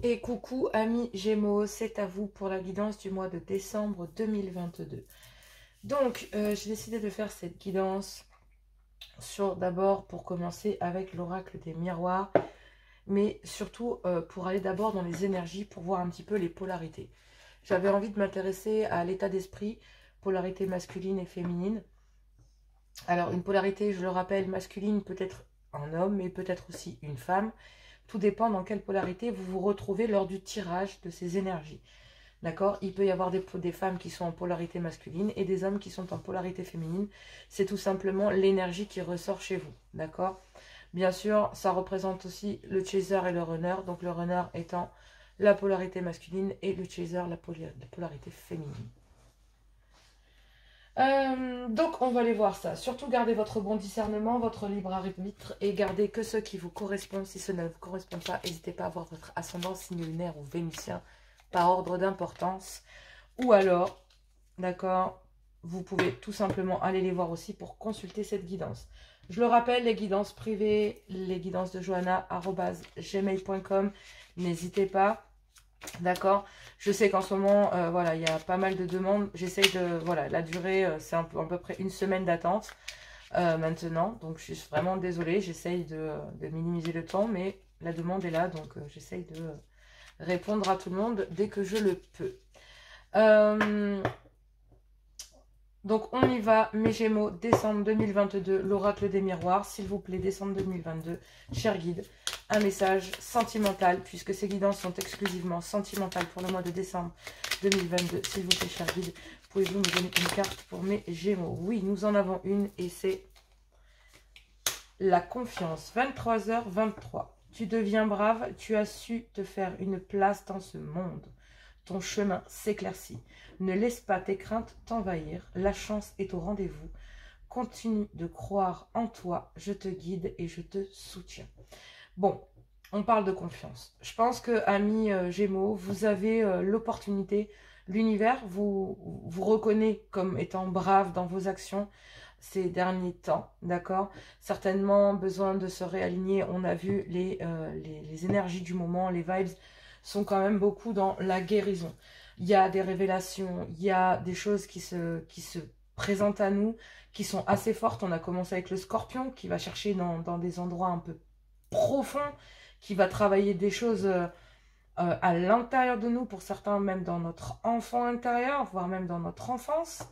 Et coucou amis Gémeaux, c'est à vous pour la guidance du mois de décembre 2022. Donc, j'ai décidé de faire cette guidance d'abord pour commencer avec l'oracle des miroirs, mais surtout pour aller d'abord dans les énergies, pour voir un petit peu les polarités. J'avais envie de m'intéresser à l'état d'esprit, polarité masculine et féminine. Alors, une polarité, je le rappelle, masculine peut être un homme, mais peut-être aussi une femme. Tout dépend dans quelle polarité vous vous retrouvez lors du tirage de ces énergies. D'accord? Il peut y avoir des femmes qui sont en polarité masculine et des hommes qui sont en polarité féminine. C'est tout simplement l'énergie qui ressort chez vous. D'accord? Bien sûr, ça représente aussi le chaser et le runner. Donc le runner étant la polarité masculine et le chaser la polarité féminine. Donc on va aller voir ça. Surtout gardez votre bon discernement, votre libre arbitre et gardez que ce qui vous correspond. Si ce ne vous correspond pas, n'hésitez pas à voir votre ascendant, signe lunaire ou vénitien par ordre d'importance. Ou alors, d'accord, vous pouvez tout simplement aller les voir aussi pour consulter cette guidance. Je le rappelle, les guidances privées, les guidances de johanna@gmail.com, n'hésitez pas. D'accord, je sais qu'en ce moment, voilà, il y a pas mal de demandes. J'essaye de, voilà, la durée, c'est à peu près une semaine d'attente maintenant. Donc, je suis vraiment désolée. J'essaye de minimiser le temps, mais la demande est là. Donc, j'essaye de répondre à tout le monde dès que je le peux. Donc, on y va, mes Gémeaux, décembre 2022, l'oracle des miroirs. S'il vous plaît, décembre 2022, cher guide, un message sentimental, puisque ces guidances sont exclusivement sentimentales pour le mois de décembre 2022. S'il vous plaît, cher guide, pouvez-vous me donner une carte pour mes Gémeaux? Oui, nous en avons une et c'est la confiance. 23h23. Tu deviens brave, tu as su te faire une place dans ce monde. Ton chemin s'éclaircit. Ne laisse pas tes craintes t'envahir. La chance est au rendez-vous. Continue de croire en toi. Je te guide et je te soutiens. Bon, on parle de confiance. Je pense que, amis Gémeaux, vous avez l'opportunité. L'univers vous reconnaît comme étant brave dans vos actions ces derniers temps, d'accord? Certainement besoin de se réaligner. On a vu les énergies du moment, les vibes sont quand même beaucoup dans la guérison. Il y a des révélations, il y a des choses qui se présentent à nous, qui sont assez fortes. On a commencé avec le Scorpion, qui va chercher dans des endroits un peu profonds, qui va travailler des choses à l'intérieur de nous, pour certains même dans notre enfant intérieur, voire même dans notre enfance.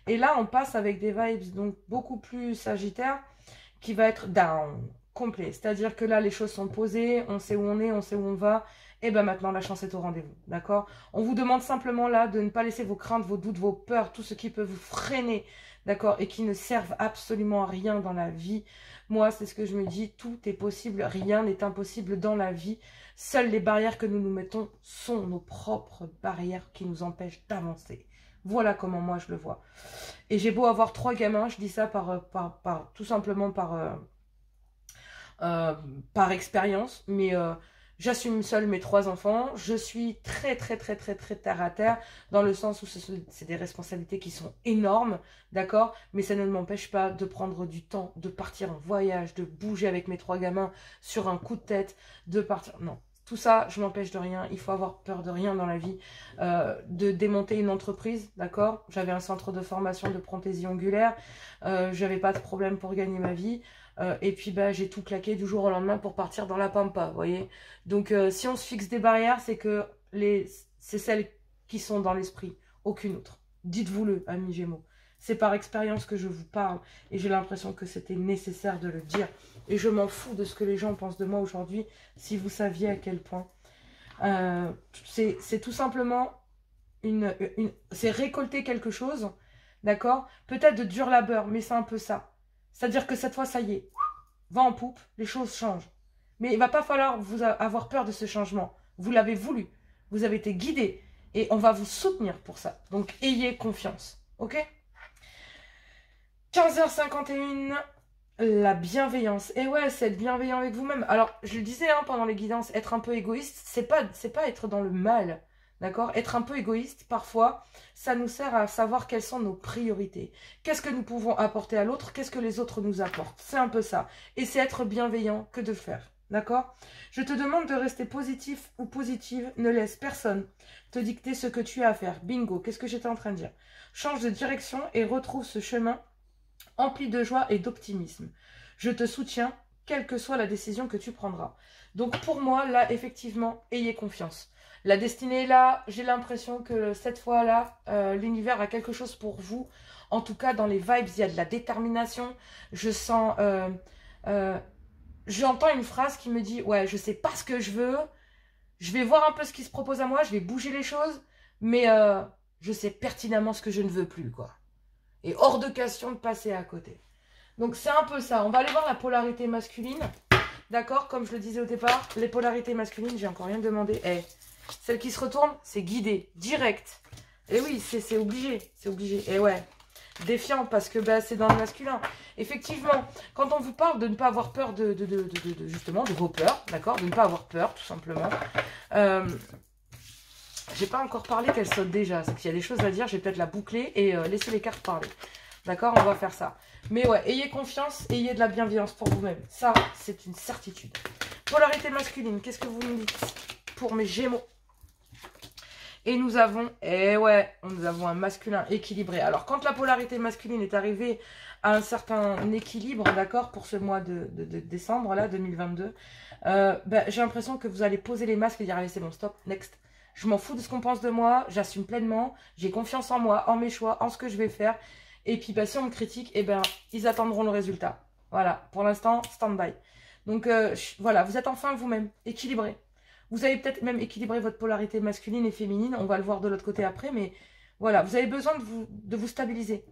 Et là, on passe avec des vibes donc beaucoup plus sagittaires, qui va être down, complet. C'est-à-dire que là, les choses sont posées, on sait où on est, on sait où on va. Et bien maintenant, la chance est au rendez-vous, d'accord? On vous demande simplement là de ne pas laisser vos craintes, vos doutes, vos peurs, tout ce qui peut vous freiner, d'accord? Et qui ne servent absolument à rien dans la vie. Moi, c'est ce que je me dis, tout est possible, rien n'est impossible dans la vie. Seules les barrières que nous nous mettons sont nos propres barrières qui nous empêchent d'avancer. Voilà comment moi je le vois. Et j'ai beau avoir 3 gamins, je dis ça tout simplement par expérience, mais j'assume seule mes 3 enfants. Je suis très terre à terre, dans le sens où c'est des responsabilités qui sont énormes, d'accord? Mais ça ne m'empêche pas de prendre du temps, de partir en voyage, de bouger avec mes 3 gamins sur un coup de tête, de partir... Non, tout ça, je m'empêche de rien. Il faut avoir peur de rien dans la vie. De démonter une entreprise, d'accord? J'avais un centre de formation de prothésie ongulaire. J'avais pas de problème pour gagner ma vie. Et puis bah, j'ai tout claqué du jour au lendemain pour partir dans la pampa, vous voyez. Donc si on se fixe des barrières, c'est que c'est celles qui sont dans l'esprit, aucune autre. Dites-vous-le, amis Gémeaux. C'est par expérience que je vous parle et j'ai l'impression que c'était nécessaire de le dire. Et je m'en fous de ce que les gens pensent de moi aujourd'hui, si vous saviez à quel point. C'est tout simplement c'est récolter quelque chose, d'accord? Peut-être de dur labeur, mais c'est un peu ça. C'est-à-dire que cette fois, ça y est, vent en poupe, les choses changent. Mais il ne va pas falloir vous avoir peur de ce changement. Vous l'avez voulu, vous avez été guidé et on va vous soutenir pour ça. Donc, ayez confiance, ok? 15h51, la bienveillance. Et ouais, c'est être bienveillant avec vous-même. Alors, je le disais hein, pendant les guidances, être un peu égoïste, c'est pas être dans le mal. D'accord? Être un peu égoïste, parfois, ça nous sert à savoir quelles sont nos priorités. Qu'est-ce que nous pouvons apporter à l'autre? Qu'est-ce que les autres nous apportent? C'est un peu ça. Et c'est être bienveillant que de faire. D'accord? Je te demande de rester positif ou positive. Ne laisse personne te dicter ce que tu as à faire. Bingo, qu'est-ce que j'étais en train de dire? Change de direction et retrouve ce chemin empli de joie et d'optimisme. Je te soutiens, quelle que soit la décision que tu prendras. Donc pour moi, là, effectivement, ayez confiance. La destinée est là. J'ai l'impression que cette fois-là, l'univers a quelque chose pour vous. En tout cas, dans les vibes, il y a de la détermination. Je sens... j'entends une phrase qui me dit « Ouais, je sais pas ce que je veux. Je vais voir un peu ce qui se propose à moi. Je vais bouger les choses. Mais je sais pertinemment ce que je ne veux plus, quoi. Et hors de question de passer à côté. » Donc c'est un peu ça. On va aller voir la polarité masculine. D'accord? Comme je le disais au départ, les polarités masculines, j'ai encore rien demandé. Celle qui se retourne, c'est guidé, direct. Et oui, c'est obligé. C'est obligé. Et ouais. Défiant parce que bah, c'est dans le masculin. Effectivement, quand on vous parle de ne pas avoir peur justement de vos peurs, d'accord, de ne pas avoir peur, tout simplement. J'ai pas encore parlé qu'elle saute déjà. C'est qu'il y a des choses à dire. Je vais peut-être la boucler et laisser les cartes parler. D'accord, on va faire ça. Mais ouais, ayez confiance, ayez de la bienveillance pour vous-même. Ça, c'est une certitude. Polarité masculine, qu'est-ce que vous me dites pour mes Gémeaux? Et nous avons, nous avons un masculin équilibré. Alors, quand la polarité masculine est arrivée à un certain équilibre, d'accord, pour ce mois de décembre, là, 2022, j'ai l'impression que vous allez poser les masques et dire, allez, c'est bon, stop, next. Je m'en fous de ce qu'on pense de moi, j'assume pleinement, j'ai confiance en moi, en mes choix, en ce que je vais faire. Et puis, si on me critique, ils attendront le résultat. Voilà, pour l'instant, stand-by. Donc, voilà, vous êtes enfin vous-même, équilibré. Vous avez peut-être même équilibré votre polarité masculine et féminine. On va le voir de l'autre côté après. Mais voilà, vous avez besoin de vous stabiliser.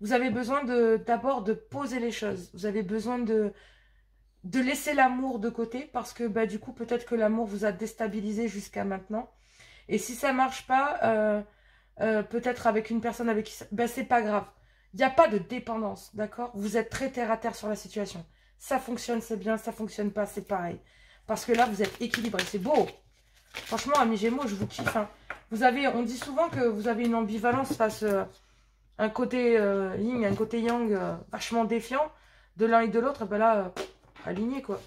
Vous avez besoin d'abord de poser les choses. Vous avez besoin de laisser l'amour de côté. Parce que du coup, peut-être que l'amour vous a déstabilisé jusqu'à maintenant. Et si ça ne marche pas, peut-être avec une personne avec qui... c'est pas grave. Il n'y a pas de dépendance, d'accord? Vous êtes très terre à terre sur la situation. Ça fonctionne, c'est bien. Ça fonctionne pas, c'est pareil. Parce que là, vous êtes équilibré. C'est beau. Franchement, amis Gémeaux, je vous kiffe. Hein. On dit souvent que vous avez une ambivalence face un côté yin, un côté yang vachement défiant de l'un et de l'autre. Ben là, aligné quoi.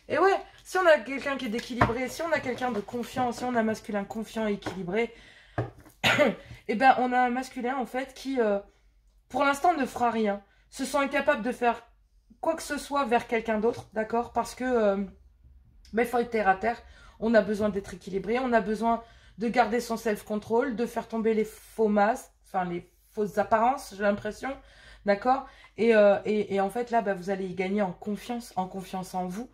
Et ouais, si on a quelqu'un qui est déséquilibré, si on a quelqu'un de confiant, si on a un masculin confiant et équilibré, et on a un masculin en fait qui, pour l'instant, ne fera rien. Se sent incapable de faire quoi que ce soit vers quelqu'un d'autre, d'accord? Parce que... il faut être terre à terre. On a besoin d'être équilibré. On a besoin de garder son self-control, de faire tomber les faux masques, enfin les fausses apparences, j'ai l'impression. D'accord? Et en fait, là, vous allez y gagner en confiance en vous.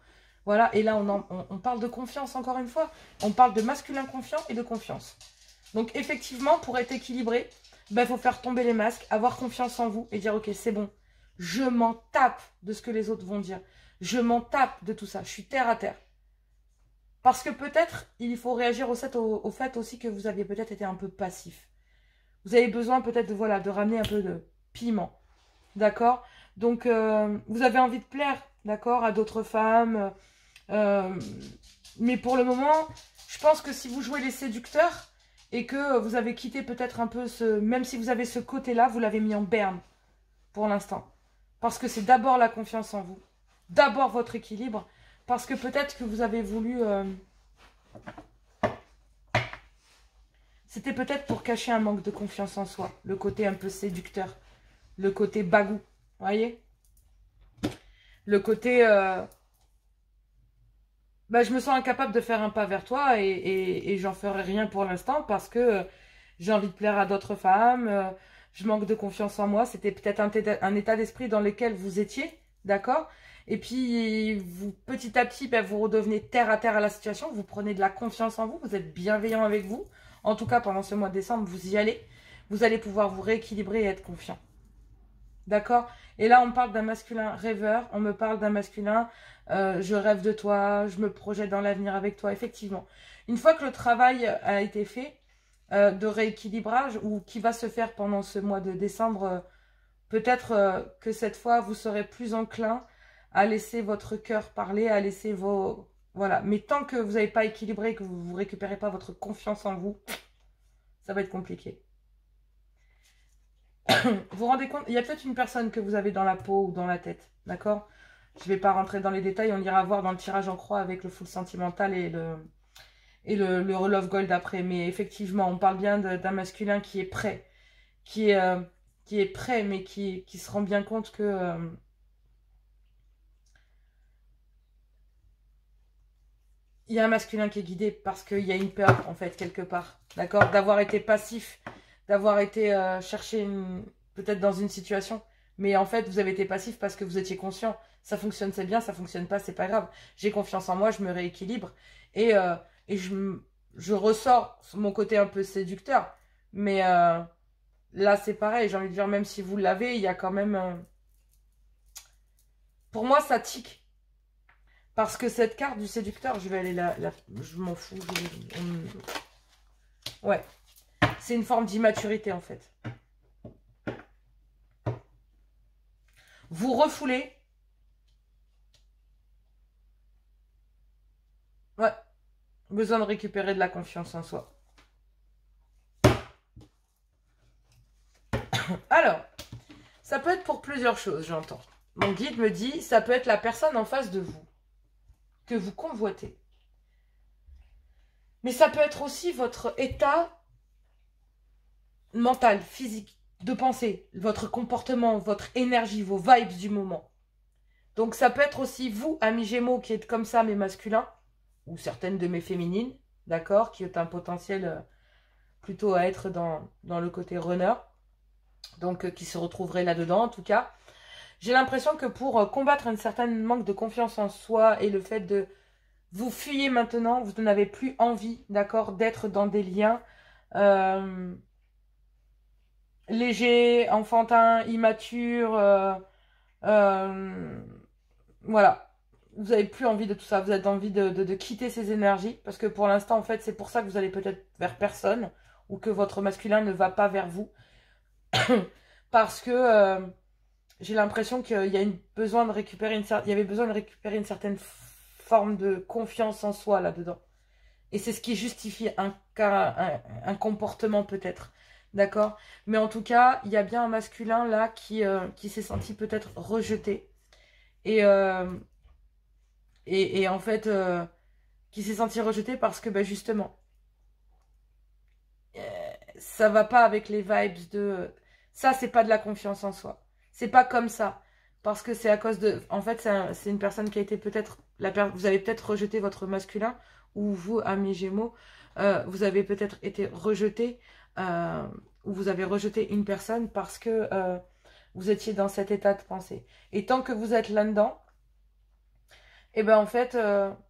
Voilà. Et là, on parle de confiance encore une fois. On parle de masculin confiant et de confiance. Donc, effectivement, pour être équilibré, il faut faire tomber les masques, avoir confiance en vous et dire, ok, c'est bon. Je m'en tape de ce que les autres vont dire. Je m'en tape de tout ça. Je suis terre à terre. Parce que peut-être, il faut réagir au fait aussi que vous aviez peut-être été un peu passif. Vous avez besoin peut-être de ramener un peu de piment. D'accord? Donc, vous avez envie de plaire, d'accord, à d'autres femmes. Mais pour le moment, je pense que si vous jouez les séducteurs et que vous avez quitté peut-être un peu même si vous avez ce côté-là, vous l'avez mis en berne pour l'instant. Parce que c'est d'abord la confiance en vous. D'abord votre équilibre. Parce que peut-être que vous avez voulu... C'était peut-être pour cacher un manque de confiance en soi. Le côté un peu séducteur. Le côté bagou. Voyez? Le côté... je me sens incapable de faire un pas vers toi et j'en ferai rien pour l'instant parce que j'ai envie de plaire à d'autres femmes. Je manque de confiance en moi. C'était peut-être un état d'esprit dans lequel vous étiez. D'accord? Et puis, vous, petit à petit, vous redevenez terre à terre à la situation. Vous prenez de la confiance en vous. Vous êtes bienveillant avec vous. En tout cas, pendant ce mois de décembre, vous y allez. Vous allez pouvoir vous rééquilibrer et être confiant. D'accord? Et là, on me parle d'un masculin rêveur. On me parle d'un masculin, je rêve de toi, je me projette dans l'avenir avec toi. Effectivement. Une fois que le travail a été fait, de rééquilibrage, ou qui va se faire pendant ce mois de décembre, peut-être que cette fois, vous serez plus enclin à laisser votre cœur parler, à laisser vos... Voilà. Mais tant que vous n'avez pas équilibré, que vous ne récupérez pas votre confiance en vous, ça va être compliqué. Vous vous rendez compte, il y a peut-être une personne que vous avez dans la peau ou dans la tête, d'accord? Je ne vais pas rentrer dans les détails, on ira voir dans le tirage en croix avec le full sentimental et le love gold après. Mais effectivement, on parle bien d'un masculin qui est prêt, qui est prêt, mais qui se rend bien compte que il y a un masculin qui est guidé parce qu'il y a une peur, en fait, quelque part. D'accord? D'avoir été passif, d'avoir été chercher peut-être dans une situation. Mais en fait, vous avez été passif parce que vous étiez conscient. Ça fonctionne, c'est bien. Ça fonctionne pas, c'est pas grave. J'ai confiance en moi, je me rééquilibre. Et je ressors mon côté un peu séducteur. Mais là, c'est pareil. J'ai envie de dire, même si vous l'avez, il y a quand même... Pour moi, ça tique. Parce que cette carte du séducteur, je vais aller je m'en fous. Ouais. C'est une forme d'immaturité, en fait. Vous refoulez. Ouais. Besoin de récupérer de la confiance en soi. Alors, ça peut être pour plusieurs choses, j'entends. Mon guide me dit, ça peut être la personne en face de vous que vous convoitez. Mais ça peut être aussi votre état mental, physique, de pensée, votre comportement, votre énergie, vos vibes du moment. Donc ça peut être aussi vous, amis Gémeaux, qui êtes comme ça, mais masculins, ou certaines de mes féminines, d'accord, qui ont un potentiel plutôt à être dans le côté runner, donc qui se retrouveraient là-dedans en tout cas. J'ai l'impression que pour combattre un certain manque de confiance en soi et le fait de vous fuyez maintenant, vous n'avez plus envie, d'accord, d'être dans des liens légers, enfantins, immatures, voilà. Vous n'avez plus envie de tout ça, vous avez envie de quitter ces énergies, parce que pour l'instant, en fait, c'est pour ça que vous allez peut-être vers personne, ou que votre masculin ne va pas vers vous, parce que j'ai l'impression qu'il y a besoin de récupérer il y avait besoin de récupérer une certaine forme de confiance en soi là-dedans. Et c'est ce qui justifie un comportement peut-être. D'accord? Mais en tout cas, il y a bien un masculin là qui s'est senti peut-être rejeté. Et en fait, qui s'est senti rejeté parce que ben, justement, ça va pas avec les vibes de... Ça, c'est pas de la confiance en soi. C'est pas comme ça. Parce que c'est à cause de... En fait, c'est une personne qui a été peut-être... Vous avez peut-être rejeté votre masculin, ou vous, amis Gémeaux, vous avez peut-être été rejeté, ou vous avez rejeté une personne parce que vous étiez dans cet état de pensée. Et tant que vous êtes là-dedans, et ben en fait,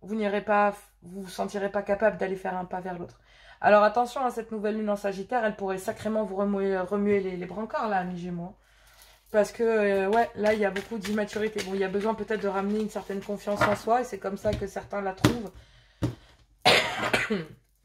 vous n'irez pas, vous vous sentirez pas capable d'aller faire un pas vers l'autre. Alors attention à cette nouvelle lune en Sagittaire, elle pourrait sacrément vous remuer les brancards là, amis Gémeaux. Parce que, ouais, là, il y a beaucoup d'immaturité. Bon, il y a besoin peut-être de ramener une certaine confiance en soi, et c'est comme ça que certains la trouvent. Je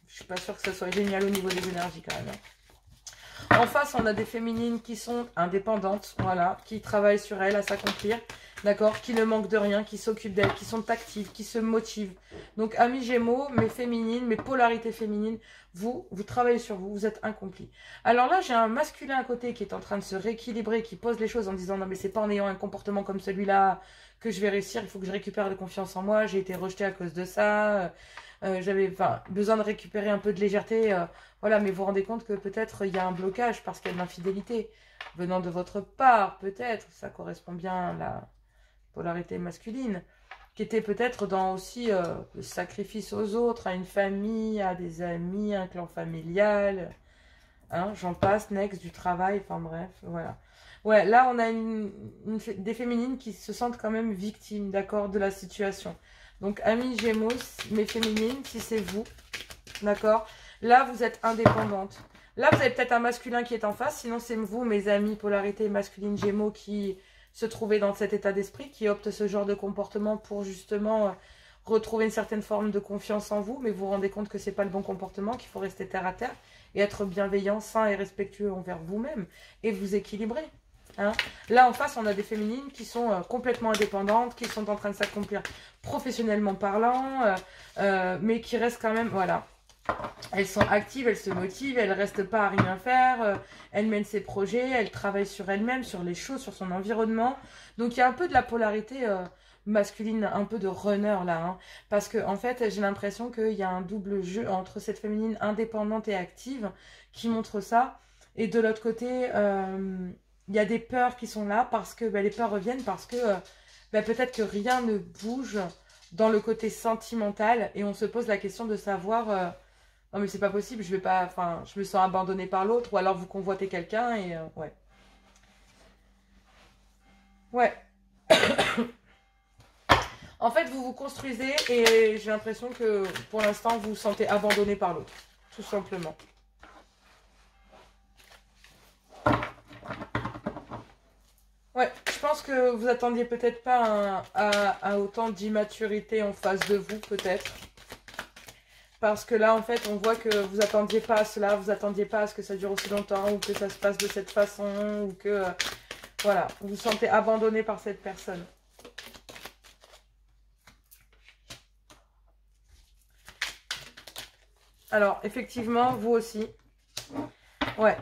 suis pas sûre que ça soit génial au niveau des énergies, quand même. En face, on a des féminines qui sont indépendantes, voilà, qui travaillent sur elles à s'accomplir, d'accord, qui ne manquent de rien, qui s'occupent d'elles, qui sont actives, qui se motivent. Donc, amis Gémeaux, mes féminines, mes polarités féminines, vous travaillez sur vous, vous êtes incomplis. Alors là, j'ai un masculin à côté qui est en train de se rééquilibrer, qui pose les choses en disant « Non, mais c'est pas en ayant un comportement comme celui-là que je vais réussir, il faut que je récupère de confiance en moi, j'ai été rejetée à cause de ça, j'avais besoin de récupérer un peu de légèreté, voilà, mais vous vous rendez compte que peut-être il y a un blocage parce qu'il y a de l'infidélité venant de votre part, peut-être, ça correspond bien à la polarité masculine, qui était peut-être dans aussi le sacrifice aux autres, à une famille, à des amis, un clan familial, hein, j'en passe, next, du travail, enfin bref, voilà. Ouais, là on a des féminines qui se sentent quand même victimes, d'accord, de la situation. Donc, amis Gémeaux, mes féminines, si c'est vous, d'accord, là, vous êtes indépendante. Là, vous avez peut-être un masculin qui est en face, sinon c'est vous, mes amis, polarité masculine Gémeaux, qui se trouvaient dans cet état d'esprit, qui optent ce genre de comportement pour justement retrouver une certaine forme de confiance en vous, mais vous vous rendez compte que c'est pas le bon comportement, qu'il faut rester terre à terre et être bienveillant, sain et respectueux envers vous-même et vous équilibrer. Hein. Là en face on a des féminines qui sont complètement indépendantes, qui sont en train de s'accomplir professionnellement parlant, mais qui restent quand même, voilà, elles sont actives, elles se motivent, elles ne restent pas à rien faire, elles mènent ses projets, elles travaillent sur elles-mêmes, sur les choses, sur son environnement. Donc il y a un peu de la polarité masculine, un peu de runner là, hein, parce que en fait j'ai l'impression qu'il y a un double jeu entre cette féminine indépendante et active qui montre ça, et de l'autre côté il y a des peurs qui sont là parce que les peurs reviennent parce que peut-être que rien ne bouge dans le côté sentimental et on se pose la question de savoir non mais c'est pas possible, je vais pas, enfin je me sens abandonnée par l'autre, ou alors vous convoitez quelqu'un et ouais. Ouais. En fait, vous vous construisez et j'ai l'impression que pour l'instant, vous vous sentez abandonné par l'autre. Tout simplement. Ouais, je pense que vous attendiez peut-être pas à autant d'immaturité en face de vous, peut-être. Parce que là, en fait, on voit que vous attendiez pas à cela, vous attendiez pas à ce que ça dure aussi longtemps, ou que ça se passe de cette façon, ou que, voilà, vous vous sentez abandonné par cette personne. Alors, effectivement, vous aussi. Ouais.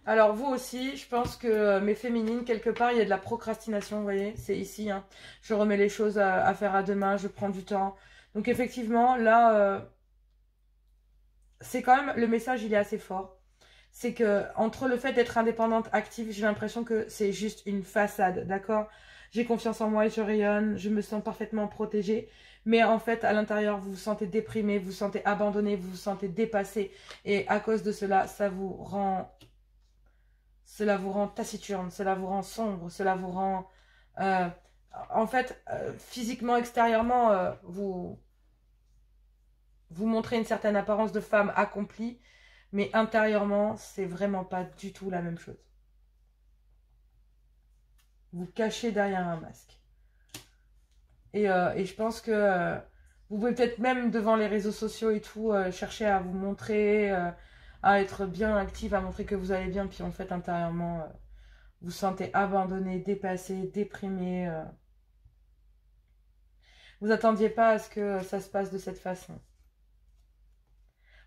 Alors, vous aussi, je pense que mes féminines, quelque part, il y a de la procrastination, vous voyez, c'est ici, hein. Je remets les choses à faire à demain, je prends du temps. Donc, effectivement, là, c'est quand même, le message, il est assez fort. C'est que, entre le fait d'être indépendante, active, j'ai l'impression que c'est juste une façade, d'accord? J'ai confiance en moi et je rayonne, je me sens parfaitement protégée. Mais en fait, à l'intérieur, vous vous sentez déprimé, vous vous sentez abandonné, vous vous sentez dépassé. Et à cause de cela, cela vous rend taciturne, cela vous rend sombre, cela vous rend... en fait, physiquement, extérieurement, vous montrez une certaine apparence de femme accomplie, mais intérieurement, c'est vraiment pas du tout la même chose. Vous cachez derrière un masque. Et je pense que vous pouvez peut-être même devant les réseaux sociaux et tout, chercher à vous montrer, à être bien active, à montrer que vous allez bien, puis en fait intérieurement, vous vous sentez abandonné, dépassé, déprimé. Vous attendiez pas à ce que ça se passe de cette façon.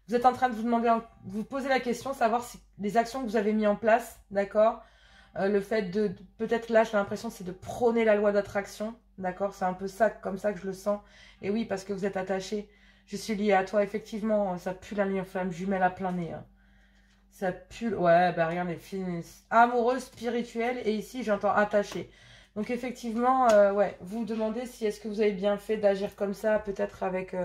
Vous êtes en train de vous demander, vous poser la question, savoir si les actions que vous avez mises en place, d'accord, le fait peut-être là, j'ai l'impression, c'est de prôner la loi d'attraction, d'accord, c'est un peu ça, comme ça que je le sens. Et oui, parce que vous êtes attaché. Je suis liée à toi, effectivement, ça pue la ligne flamme jumelle à plein nez. Hein. Ça pue, ouais, bah regardez, amoureuse, spirituelle, et ici, j'entends attaché. Donc effectivement, ouais, vous vous demandez si est-ce que vous avez bien fait d'agir comme ça, peut-être avec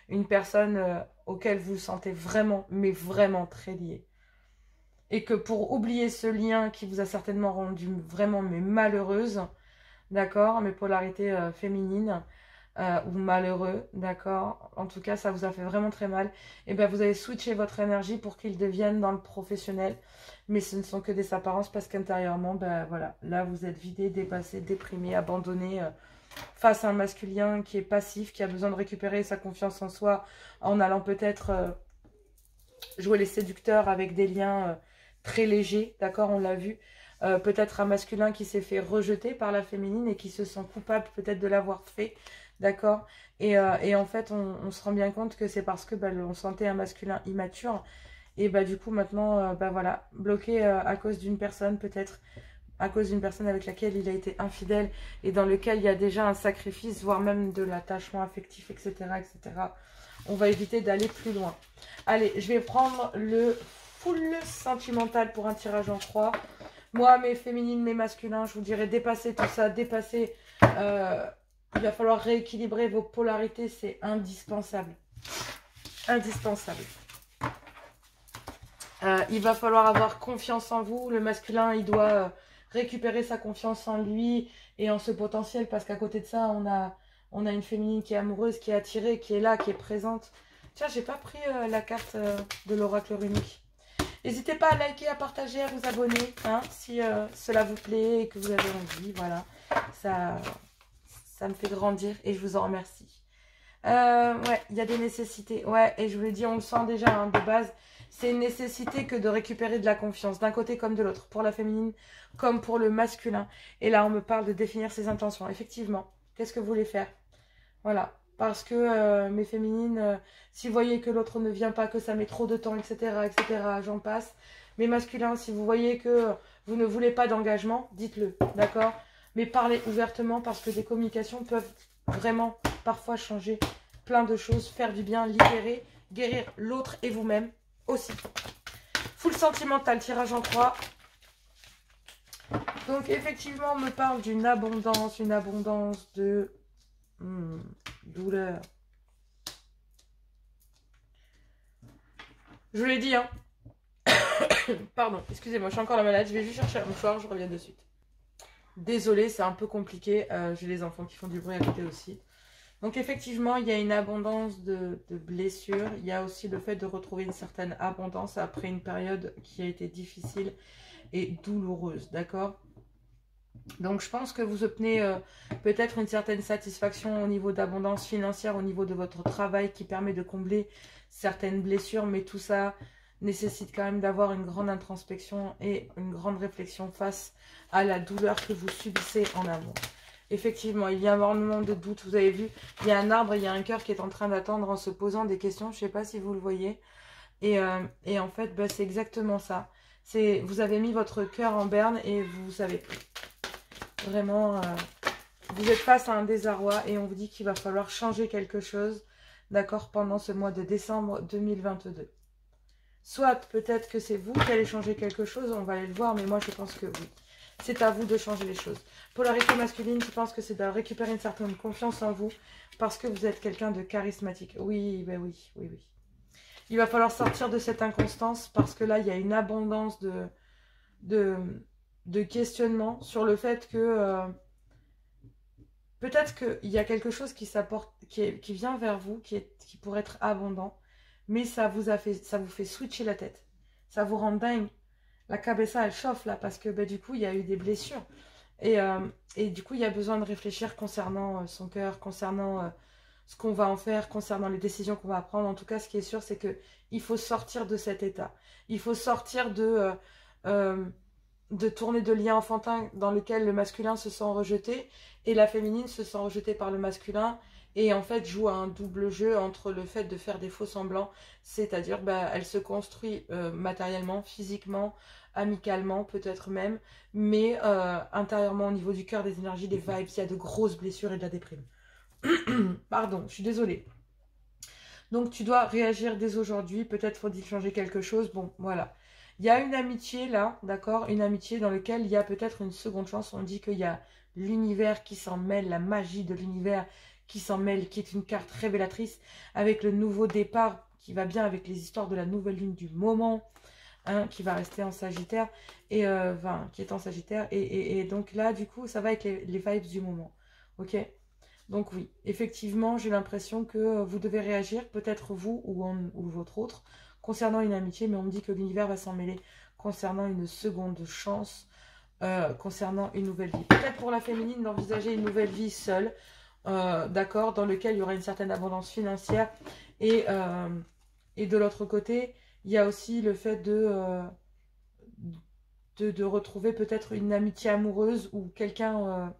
une personne auquel vous vous sentez vraiment, mais vraiment très lié. Et que pour oublier ce lien qui vous a certainement rendu vraiment mais malheureuse, d'accord, mes polarités féminines, ou malheureux, d'accord, en tout cas ça vous a fait vraiment très mal, et bien vous avez switché votre énergie pour qu'il devienne dans le professionnel, mais ce ne sont que des apparences parce qu'intérieurement, ben voilà, là vous êtes vidé, dépassé, déprimé, abandonné, face à un masculin qui est passif, qui a besoin de récupérer sa confiance en soi en allant peut-être jouer les séducteurs avec des liens très légers, d'accord, on l'a vu. Peut-être un masculin qui s'est fait rejeter par la féminine et qui se sent coupable peut-être de l'avoir fait, d'accord, et en fait, on se rend bien compte que c'est parce que on sentait un masculin immature, et du coup, maintenant, voilà, bloqué à cause d'une personne, peut-être à cause d'une personne avec laquelle il a été infidèle et dans lequel il y a déjà un sacrifice, voire même de l'attachement affectif, etc., etc. On va éviter d'aller plus loin. Allez, je vais prendre le full sentimental pour un tirage en 3. Moi, mes féminines, mes masculins, je vous dirais dépasser tout ça, dépasser... il va falloir rééquilibrer vos polarités, c'est indispensable. Indispensable. Il va falloir avoir confiance en vous. Le masculin, il doit récupérer sa confiance en lui et en ce potentiel, parce qu'à côté de ça, on a une féminine qui est amoureuse, qui est attirée, qui est là, qui est présente. Tiens, j'ai pas pris la carte de l'oracle runique. N'hésitez pas à liker, à partager, à vous abonner, hein, si cela vous plaît et que vous avez envie. Voilà, ça me fait grandir et je vous en remercie. Ouais, il y a des nécessités. Ouais, et je vous l'ai dit, on le sent déjà hein, de base. C'est une nécessité que de récupérer de la confiance, d'un côté comme de l'autre, pour la féminine comme pour le masculin. Et là, on me parle de définir ses intentions. Effectivement, qu'est-ce que vous voulez faire? Voilà, parce que mes féminines, si vous voyez que l'autre ne vient pas, que ça met trop de temps, etc., etc., j'en passe. Mes masculins, si vous voyez que vous ne voulez pas d'engagement, dites-le, d'accord? Mais parlez ouvertement parce que des communications peuvent vraiment parfois changer plein de choses, faire du bien, libérer, guérir l'autre et vous-même aussi. Full sentimental, tirage en croix. Donc effectivement, on me parle d'une abondance de douleur. Je vous l'ai dit, hein. Pardon, excusez-moi, je suis encore la malade. Je vais juste chercher un mouchoir, je reviens de suite. Désolée, c'est un peu compliqué. J'ai les enfants qui font du bruit à côté aussi. Donc effectivement, il y a une abondance de blessures. Il y a aussi le fait de retrouver une certaine abondance après une période qui a été difficile et douloureuse, d'accord? Donc je pense que vous obtenez peut-être une certaine satisfaction au niveau d'abondance financière, au niveau de votre travail qui permet de combler certaines blessures, mais tout ça nécessite quand même d'avoir une grande introspection et une grande réflexion face à la douleur que vous subissez en amour. Effectivement, il y a énormément de doutes, vous avez vu, il y a un arbre, il y a un cœur qui est en train d'attendre en se posant des questions, je ne sais pas si vous le voyez, et en fait, bah, c'est exactement ça. Vous avez mis votre cœur en berne et vous savez plus. Vraiment, vous êtes face à un désarroi et on vous dit qu'il va falloir changer quelque chose, d'accord, pendant ce mois de décembre 2022. Soit peut-être que c'est vous qui allez changer quelque chose, on va aller le voir, mais moi je pense que oui. C'est à vous de changer les choses. Polarité masculine, je pense que c'est de récupérer une certaine confiance en vous parce que vous êtes quelqu'un de charismatique. Oui, ben oui, oui, oui. Il va falloir sortir de cette inconstance parce que là, il y a une abondance de questionnement sur le fait que peut-être qu'il y a quelque chose qui vient vers vous, qui pourrait être abondant, mais ça vous fait switcher la tête. Ça vous rend dingue. La cabessa, elle chauffe là, parce que bah, du coup, il y a eu des blessures. Et du coup, il y a besoin de réfléchir concernant son cœur, concernant ce qu'on va en faire, concernant les décisions qu'on va prendre. En tout cas, ce qui est sûr, c'est qu'il faut sortir de cet état. Il faut sortir de tourner de liens enfantins dans lequel le masculin se sent rejeté et la féminine se sent rejetée par le masculin et en fait joue à un double jeu entre le fait de faire des faux semblants, c'est-à-dire bah, elle se construit matériellement, physiquement, amicalement peut-être même, mais intérieurement au niveau du cœur, des énergies, des vibes, il y a de grosses blessures et de la déprime. Pardon, je suis désolée. Donc tu dois réagir dès aujourd'hui, peut-être faut-il changer quelque chose, bon voilà. Il y a une amitié là, d'accord, une amitié dans laquelle il y a peut-être une seconde chance. On dit qu'il y a l'univers qui s'en mêle, la magie de l'univers qui s'en mêle, qui est une carte révélatrice avec le nouveau départ qui va bien avec les histoires de la nouvelle lune du moment, hein, qui va rester en Sagittaire, et enfin, qui est en Sagittaire. Et donc là, du coup, ça va avec les vibes du moment, ok? Donc oui, effectivement, j'ai l'impression que vous devez réagir, peut-être vous ou votre autre, concernant une amitié, mais on me dit que l'univers va s'en mêler concernant une seconde chance, concernant une nouvelle vie. Peut-être pour la féminine d'envisager une nouvelle vie seule, d'accord, dans lequel il y aura une certaine abondance financière. Et de l'autre côté, il y a aussi le fait de retrouver peut-être une amitié amoureuse ou quelqu'un...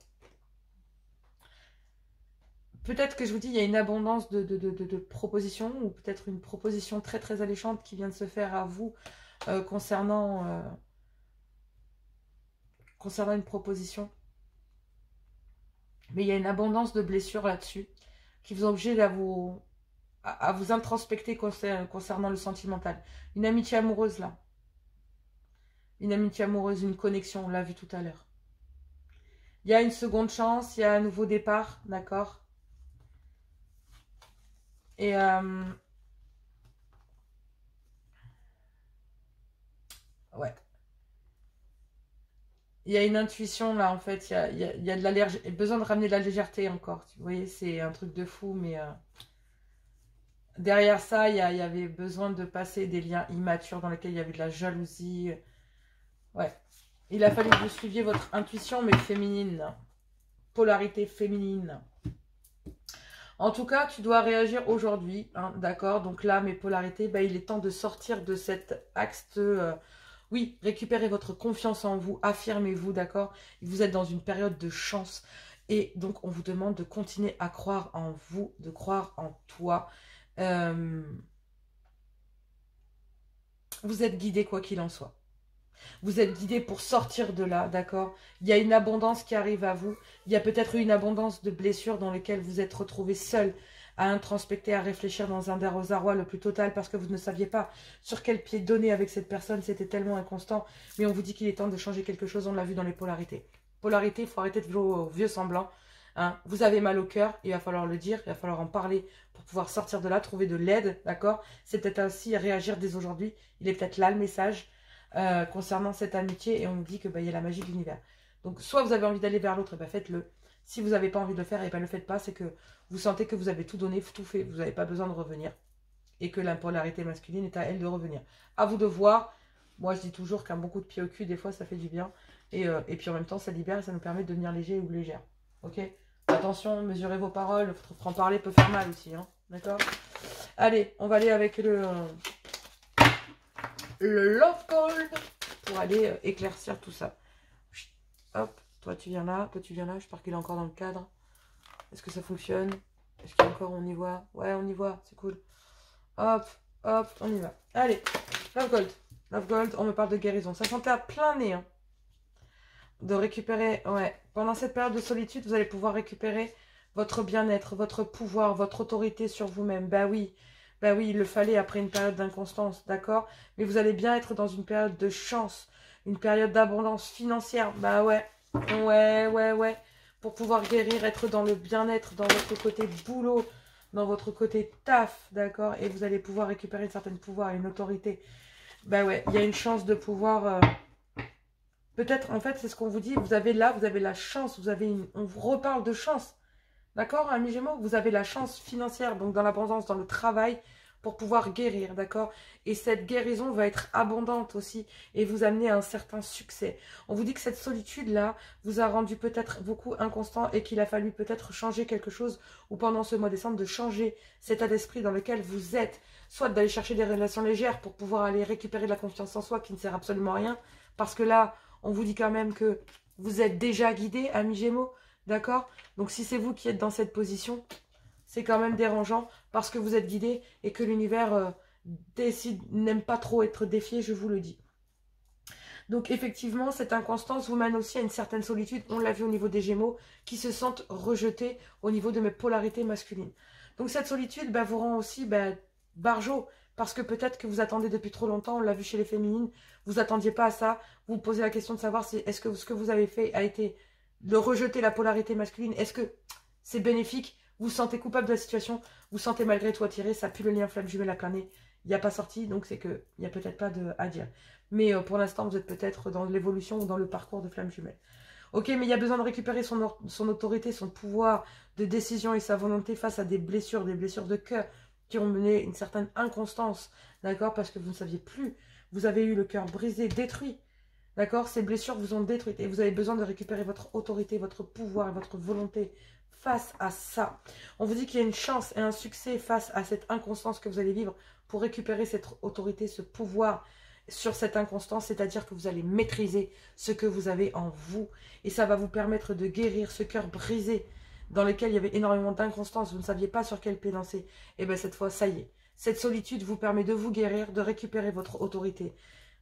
peut-être que je vous dis, il y a une abondance de propositions, ou peut-être une proposition très très alléchante qui vient de se faire à vous concernant une proposition. Mais il y a une abondance de blessures là-dessus qui vous oblige à vous introspecter concernant le sentimental. Une amitié amoureuse là. Une amitié amoureuse, une connexion, on l'a vu tout à l'heure. Il y a une seconde chance, il y a un nouveau départ, d'accord ? Et ouais. Il y a une intuition là en fait, il y a de besoin de ramener de la légèreté encore. Vous voyez, c'est un truc de fou, mais derrière ça, il y avait besoin de passer des liens immatures dans lesquels il y avait de la jalousie. Ouais. Il a fallu que vous suiviez votre intuition, mais féminine. Polarité féminine. En tout cas, tu dois réagir aujourd'hui, hein, d'accord? Donc là, mes polarités, bah, il est temps de sortir de cet axe de... oui, récupérez votre confiance en vous, affirmez-vous, d'accord? Vous êtes dans une période de chance et donc on vous demande de continuer à croire en vous, de croire en toi. Vous êtes guidé quoi qu'il en soit. Vous êtes guidé pour sortir de là, d'accord? Il y a une abondance qui arrive à vous. Il y a peut-être une abondance de blessures dans lesquelles vous êtes retrouvé seul, à introspecter, à réfléchir dans un désarroi le plus total parce que vous ne saviez pas sur quel pied donner avec cette personne. C'était tellement inconstant. Mais on vous dit qu'il est temps de changer quelque chose. On l'a vu dans les polarités. Polarité, il faut arrêter de jouer au vieux semblant. Hein, vous avez mal au cœur, il va falloir le dire, il va falloir en parler pour pouvoir sortir de là, trouver de l'aide, d'accord? C'est peut-être ainsi réagir dès aujourd'hui. Il est peut-être là le message concernant cette amitié et on nous dit que il y a la magie de l'univers. Donc soit vous avez envie d'aller vers l'autre, faites-le. Si vous n'avez pas envie de le faire, ne le faites pas. C'est que vous sentez que vous avez tout donné, tout fait, vous n'avez pas besoin de revenir et que la polarité masculine est à elle de revenir. À vous de voir. Moi je dis toujours qu'un bon coup de pied au cul, des fois ça fait du bien et puis en même temps ça libère et ça nous permet de devenir léger ou légère. Ok? Attention, mesurez vos paroles, votre franc-parler peut faire mal aussi, hein, d'accord? Allez, on va aller avec le Love Gold pour aller éclaircir tout ça. Hop, toi tu viens là, j'espère qu'il est encore dans le cadre. Est-ce que ça fonctionne? Est-ce qu'il y a encore, on y voit? Ouais, on y voit, c'est cool. Hop, hop, on y va. Allez, Love Gold. Love Gold, on me parle de guérison. Ça sentait à plein nez, hein. De récupérer, ouais, pendant cette période de solitude, vous allez pouvoir récupérer votre bien-être, votre pouvoir, votre autorité sur vous-même. Bah oui, il le fallait après une période d'inconstance, d'accord? Mais vous allez bien être dans une période de chance, une période d'abondance financière. Bah ouais, pour pouvoir guérir, être dans le bien-être, dans votre côté boulot, dans votre côté taf, d'accord? Et vous allez pouvoir récupérer un certain pouvoir et une autorité. Bah ouais, il y a une chance de pouvoir... Peut-être, en fait, c'est ce qu'on vous dit, vous avez la chance, on vous reparle de chance. D'accord, amis Gémeaux? Vous avez la chance financière, donc dans l'abondance, dans le travail, pour pouvoir guérir, d'accord? Et cette guérison va être abondante aussi et vous amener à un certain succès. On vous dit que cette solitude-là vous a rendu peut-être beaucoup inconstant et qu'il a fallu peut-être changer quelque chose ou pendant ce mois de décembre de changer cet état d'esprit dans lequel vous êtes. Soit d'aller chercher des relations légères pour pouvoir aller récupérer de la confiance en soi qui ne sert absolument à rien. Parce que là, on vous dit quand même que vous êtes déjà guidé, amis Gémeaux, d'accord? Donc si c'est vous qui êtes dans cette position, c'est quand même dérangeant parce que vous êtes guidé et que l'univers n'aime pas trop être défié, je vous le dis. Donc effectivement, cette inconstance vous mène aussi à une certaine solitude, on l'a vu au niveau des Gémeaux, qui se sentent rejetés au niveau de mes polarités masculines. Donc cette solitude vous rend aussi barjot, parce que peut-être que vous attendez depuis trop longtemps, on l'a vu chez les féminines, vous attendiez pas à ça, vous vous posez la question de savoir si est-ce que ce que vous avez fait a été de rejeter la polarité masculine, est-ce que c'est bénéfique, vous vous sentez coupable de la situation, vous sentez malgré tout attiré, ça pue le lien flamme jumelle à plein nez, il n'y a pas sorti, donc c'est qu'il n'y a peut-être pas à dire. Mais pour l'instant, vous êtes peut-être dans l'évolution ou dans le parcours de flamme jumelle. Ok, mais il y a besoin de récupérer son autorité, son pouvoir de décision et sa volonté face à des blessures de cœur qui ont mené une certaine inconstance, d'accord? Parce que vous ne saviez plus, vous avez eu le cœur brisé, détruit, d'accord? Ces blessures vous ont détruite et vous avez besoin de récupérer votre autorité, votre pouvoir et votre volonté face à ça. On vous dit qu'il y a une chance et un succès face à cette inconstance que vous allez vivre pour récupérer cette autorité, ce pouvoir sur cette inconstance, c'est-à-dire que vous allez maîtriser ce que vous avez en vous et ça va vous permettre de guérir ce cœur brisé dans lequel il y avait énormément d'inconstance, vous ne saviez pas sur quel pied danser. Et bien cette fois, ça y est. Cette solitude vous permet de vous guérir, de récupérer votre autorité.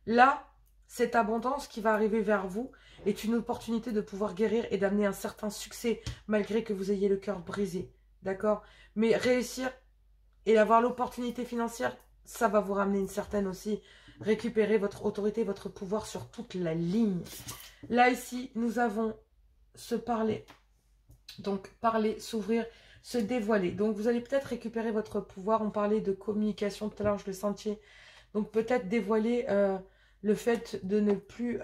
Là, cette abondance qui va arriver vers vous est une opportunité de pouvoir guérir et d'amener un certain succès, malgré que vous ayez le cœur brisé. D'accord? Mais réussir et avoir l'opportunité financière, ça va vous ramener une certaine aussi, récupérer votre autorité, votre pouvoir sur toute la ligne. Là, ici, nous avons se parler. Donc, parler, s'ouvrir, se dévoiler. Donc, vous allez peut-être récupérer votre pouvoir. On parlait de communication tout à l'heure, je le sentais. Donc, peut-être dévoiler le fait de ne plus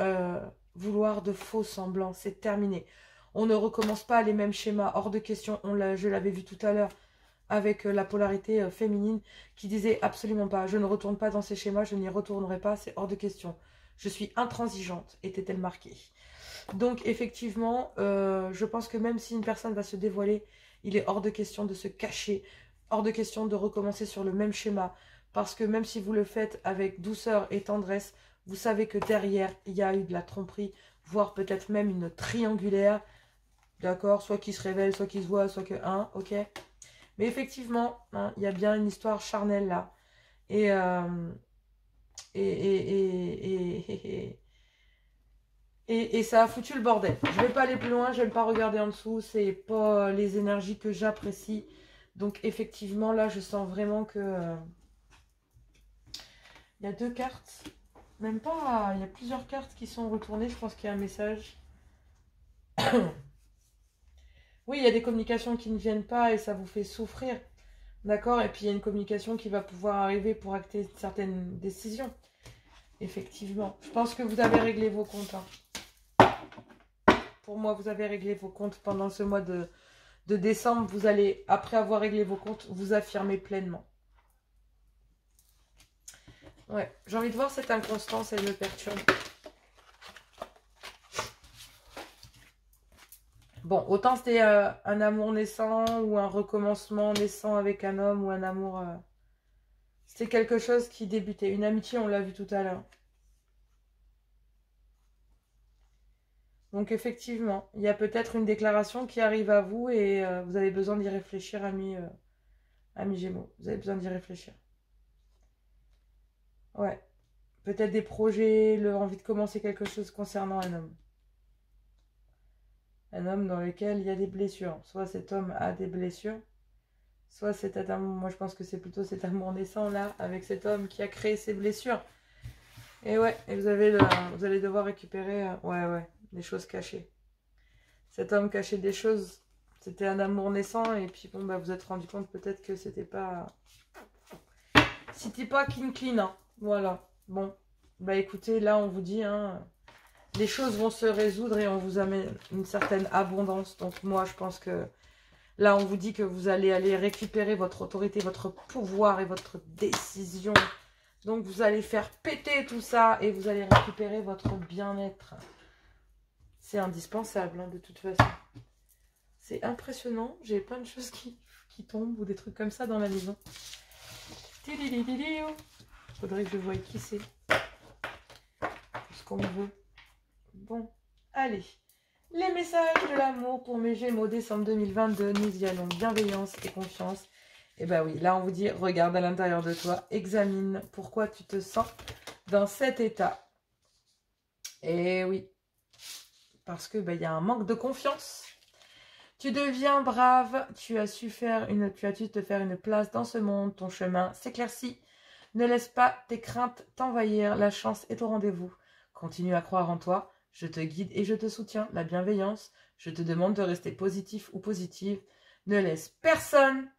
vouloir de faux semblants. C'est terminé. On ne recommence pas les mêmes schémas. Hors de question. Je l'avais vu tout à l'heure avec la polarité féminine qui disait absolument pas. Je ne retourne pas dans ces schémas. Je n'y retournerai pas. C'est hors de question. Je suis intransigeante. Était-elle marquée? Donc effectivement, je pense que même si une personne va se dévoiler, il est hors de question de se cacher, hors de question de recommencer sur le même schéma. Parce que même si vous le faites avec douceur et tendresse, vous savez que derrière, il y a eu de la tromperie, voire peut-être même une triangulaire, d'accord? Soit qui se révèle, soit qui se voit, soit que un, ok? Mais effectivement, hein, il y a bien une histoire charnelle là. Et Et ça a foutu le bordel. Je vais pas aller plus loin, je vais pas regarder en dessous. C'est pas les énergies que j'apprécie. Donc effectivement, là, je sens vraiment que... il y a 2 cartes. Même pas, il y a plusieurs cartes qui sont retournées. Je pense qu'il y a un message. Oui, il y a des communications qui ne viennent pas et ça vous fait souffrir. D'accord? Et puis il y a une communication qui va pouvoir arriver pour acter certaines décisions. Effectivement. Je pense que vous avez réglé vos comptes. Hein. Pour moi, vous avez réglé vos comptes pendant ce mois de décembre. Vous allez, après avoir réglé vos comptes, vous affirmer pleinement. Ouais, j'ai envie de voir cette inconstance, elle me perturbe. Bon, autant c'était un amour naissant ou un recommencement naissant avec un homme ou un amour... C'était quelque chose qui débutait. Une amitié, on l'a vu tout à l'heure. Donc effectivement, il y a peut-être une déclaration qui arrive à vous et vous avez besoin d'y réfléchir, ami Gémeaux. Vous avez besoin d'y réfléchir. Ouais. Peut-être des projets, l'envie de commencer quelque chose concernant un homme. Un homme dans lequel il y a des blessures. Soit cet homme a des blessures, soit cet amour, moi je pense que c'est plutôt cet amour naissant là, avec cet homme qui a créé ces blessures. Et ouais, et vous allez devoir récupérer, des choses cachées. Cet homme cachait des choses, c'était un amour naissant, et puis bon, bah vous êtes rendu compte peut-être que c'était pas clean, hein. Voilà. Bon, bah écoutez, là on vous dit, hein, les choses vont se résoudre et on vous amène une certaine abondance. Donc moi je pense que là on vous dit que vous allez aller récupérer votre autorité, votre pouvoir et votre décision. Donc vous allez faire péter tout ça et vous allez récupérer votre bien-être. C'est indispensable, hein, de toute façon. C'est impressionnant. J'ai plein de choses qui tombent ou des trucs comme ça dans la maison. Faudrait que je voie qui c'est. Ce qu'on veut. Bon, allez. Les messages de l'amour pour mes Gémeaux décembre 2022. Nous y allons. Bienveillance et confiance. Et ben oui, là on vous dit, regarde à l'intérieur de toi. Examine pourquoi tu te sens dans cet état. Et oui. Parce que y a un manque de confiance. Tu deviens brave, tu as su te faire une place dans ce monde, ton chemin s'éclaircit. Ne laisse pas tes craintes t'envahir, la chance est au rendez-vous. Continue à croire en toi, je te guide et je te soutiens, la bienveillance. Je te demande de rester positif ou positive. Ne laisse personne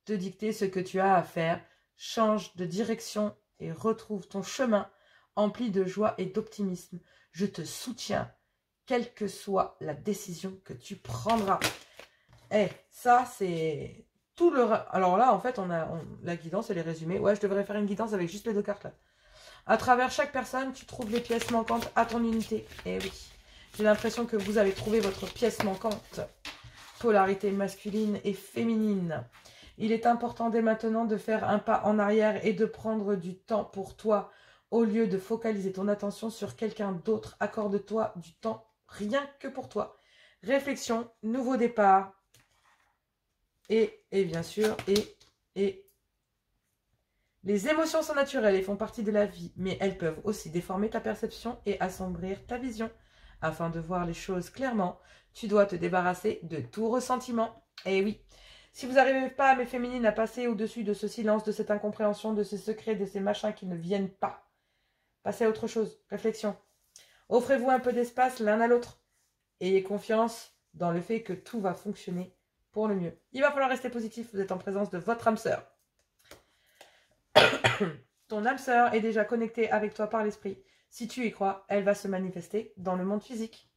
te dicter ce que tu as à faire. Change de direction et retrouve ton chemin empli de joie et d'optimisme. Je te soutiens, quelle que soit la décision que tu prendras. Ça, c'est tout le... Alors là, en fait, la guidance, elle est résumée. Ouais, je devrais faire une guidance avec juste les 2 cartes, là. À travers chaque personne, tu trouves les pièces manquantes à ton unité. Et oui, j'ai l'impression que vous avez trouvé votre pièce manquante. Polarité masculine et féminine. Il est important dès maintenant de faire un pas en arrière et de prendre du temps pour toi. Au lieu de focaliser ton attention sur quelqu'un d'autre, accorde-toi du temps rien que pour toi. Réflexion, nouveau départ. Et bien sûr, les émotions sont naturelles et font partie de la vie, mais elles peuvent aussi déformer ta perception et assombrir ta vision. Afin de voir les choses clairement, tu dois te débarrasser de tout ressentiment. Et oui, si vous n'arrivez pas, mes féminines, à passer au-dessus de ce silence, de cette incompréhension, de ces secrets, de ces machins qui ne viennent pas, passez à autre chose. Réflexion. Offrez-vous un peu d'espace l'un à l'autre. Ayez confiance dans le fait que tout va fonctionner pour le mieux. Il va falloir rester positif, vous êtes en présence de votre âme sœur. Ton âme sœur est déjà connectée avec toi par l'esprit. Si tu y crois, elle va se manifester dans le monde physique.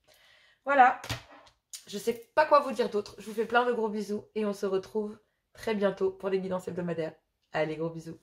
Voilà. Je ne sais pas quoi vous dire d'autre. Je vous fais plein de gros bisous et on se retrouve très bientôt pour les guidances hebdomadaires. Allez, gros bisous.